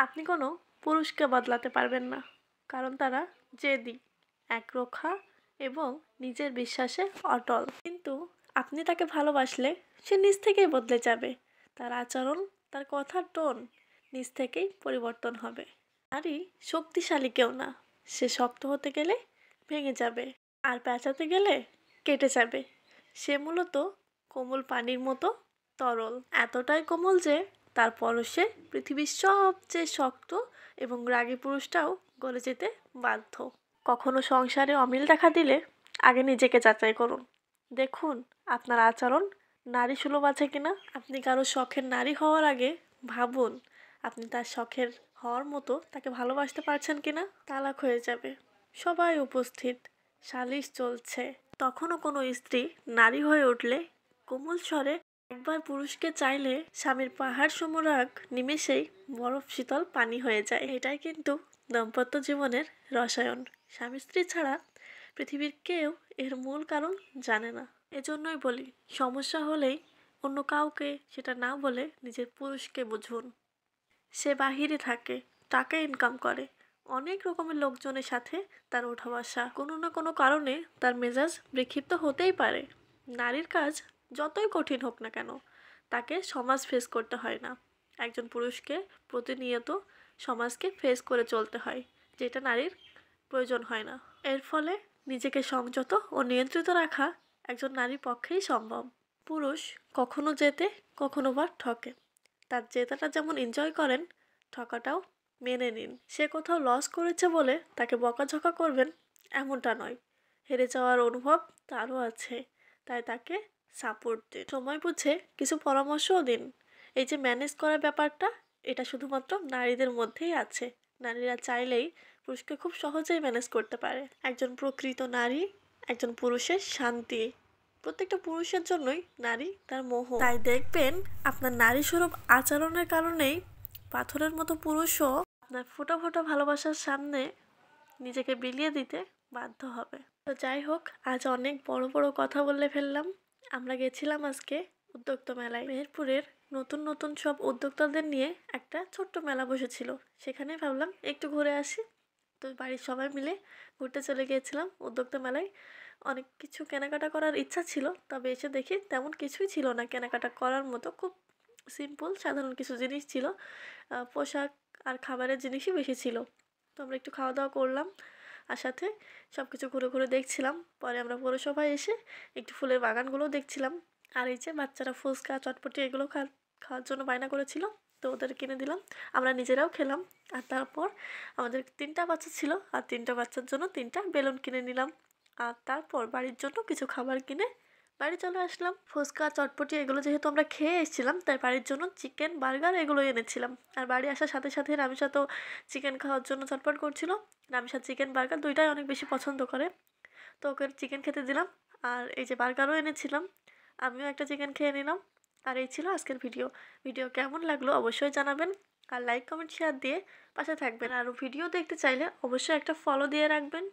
আপনি কোনো পুরুষকে বদলাতে পারবেন না, কারণ তারা জেদি, একরোখা এবং নিজের বিশ্বাসে অটল। কিন্তু আপনি তাকে ভালোবাসলে সে নিজ থেকেই বদলে যাবে। তার আচরণ, তার কথার টোন নিজ থেকেই পরিবর্তন হবে। নারী শক্তিশালী কেউ না, সে শক্ত হতে গেলে ভেঙে যাবে, আর পেঁচাতে গেলে কেটে যাবে। সে মূলত কোমল পানির মতো তরল, এতটাই কোমল যে তার পরশে পৃথিবীর সবচেয়ে শক্ত এবং রাগী পুরুষটাও গলে যেতে বাধ্য। কখনো সংসারে অমিল দেখা দিলে আগে নিজেকে যাচাই করুন। দেখুন আপনার আচরণ নারী সুলভ আছে কিনা। আপনি কারো শখের নারী হওয়ার আগে ভাবুন আপনি তার শখের হওয়ার মতো তাকে ভালোবাসতে পারছেন কিনা। তালাক হয়ে যাবে, সবাই উপস্থিত, সালিশ চলছে, তখনও কোনো স্ত্রী নারী হয়ে উঠলে কোমল স্বরে একবার পুরুষকে চাইলে স্বামীর পাহাড় সম রাগ নিমেষেই বরফ শীতল পানি হয়ে যায়। এটাই কিন্তু দাম্পত্য জীবনের রসায়ন। স্বামী স্ত্রী ছাড়া পৃথিবীর কেউ এর মূল কারণ জানে না। এজন্যই বলি, সমস্যা হলেই অন্য কাউকে সেটা না বলে নিজের পুরুষকে বুঝুন। সে বাহিরে থাকে, টাকা ইনকাম করে, অনেক রকমের লোকজনের সাথে তার ওঠা বসা, কোনো না কোনো কারণে তার মেজাজ বিক্ষিপ্ত হতেই পারে। নারীর কাজ যতই কঠিন হোক না কেন, তাকে সমাজ ফেস করতে হয় না। একজন পুরুষকে প্রতিনিয়ত সমাজকে ফেস করে চলতে হয়, যেটা নারীর প্রয়োজন হয় না। এর ফলে নিজেকে সংযত ও নিয়ন্ত্রিত রাখা একজন নারীর পক্ষেই সম্ভব। পুরুষ কখনো জেতে, কখনো বা ঠকে। তার জেতাটা যেমন এনজয় করেন, ঠকাটাও মেনে নিন। সে কোথাও লস করেছে বলে তাকে বকাঝকা করবেন এমনটা নয়। হেরে যাওয়ার অনুভব তারও আছে, তাই তাকে সাপোর্ট দিন। সময় বুঝে কিছু পরামর্শও দিন। এই যে ম্যানেজ করার ব্যাপারটা, এটা শুধুমাত্র নারীদের মধ্যেই আছে। নারীরা চাইলেই পুরুষকে খুব সহজেই ম্যানেজ করতে পারে। একজন প্রকৃত নারী একজন পুরুষের শান্তি। প্রত্যেকটা পুরুষের জন্যই নারী তার মোহ। তাই দেখবেন আপনার নারী স্বরূপ আচরণের কারণেই পাথরের মতো পুরুষও আপনার ফোঁটা ফোঁটা ভালোবাসার সামনে নিজেকে বিলিয়ে দিতে বাধ্য হবে। তো যাই হোক, আজ অনেক বড় বড় কথা বলে ফেললাম। আমরা গেছিলাম আজকে উদ্যোক্তা মেলায়। মেহেরপুরের নতুন নতুন সব উদ্যোক্তাদের নিয়ে একটা ছোট্ট মেলা বসেছিল, সেখানে ভাবলাম একটু ঘুরে আসি। তো বাড়ির সবাই মিলে ঘুরতে চলে গিয়েছিলাম উদ্যোক্তা মেলায়। অনেক কিছু কেনাকাটা করার ইচ্ছা ছিল, তবে এসে দেখি তেমন কিছুই ছিল না কেনাকাটা করার মতো। খুব সিম্পল সাধারণ কিছু জিনিস ছিল, পোশাক আর খাবারের জিনিসই বেশি ছিল। তো আমরা একটু খাওয়া দাওয়া করলাম, আর সাথে সব কিছু ঘুরে ঘুরে দেখছিলাম। পরে আমরা পৌরসভায় এসে একটু ফুলের বাগানগুলোও দেখছিলাম। আর এই যে বাচ্চারা ফুচকা চটপটি এগুলো খাওয়ার জন্য বায়না করেছিল, তো ওদের কিনে দিলাম, আমরা নিজেরাও খেলাম। আর তারপর আমাদের 3টা বাচ্চা ছিল, আর 3টা বাচ্চার জন্য 3টা বেলুন কিনে নিলাম। আর তারপর বাড়ির জন্য কিছু খাবার কিনে বাড়ি চলে আসলাম। ফুচকা চটপটি এগুলো যেহেতু আমরা খেয়ে এসেছিলাম, তাই বাড়ির জন্য চিকেন বার্গার এগুলো এনেছিলাম। আর বাড়ি আসার সাথে সাথে রামিসা তো চিকেন খাওয়ার জন্য চটপট করছিল। রামিসা চিকেন বার্গার দুইটাই অনেক বেশি পছন্দ করে, তো ওকে চিকেন খেতে দিলাম। আর এই যে বার্গারও এনেছিলাম, আমিও একটা চিকেন খেয়ে নিলাম। আর এই ছিল আজকের ভিডিও। ভিডিও কেমন লাগলো অবশ্যই জানাবেন, আর লাইক কমেন্ট শেয়ার দিয়ে পাশে থাকবেন। আর ভিডিও দেখতে চাইলে অবশ্যই একটা ফলো দিয়ে রাখবেন।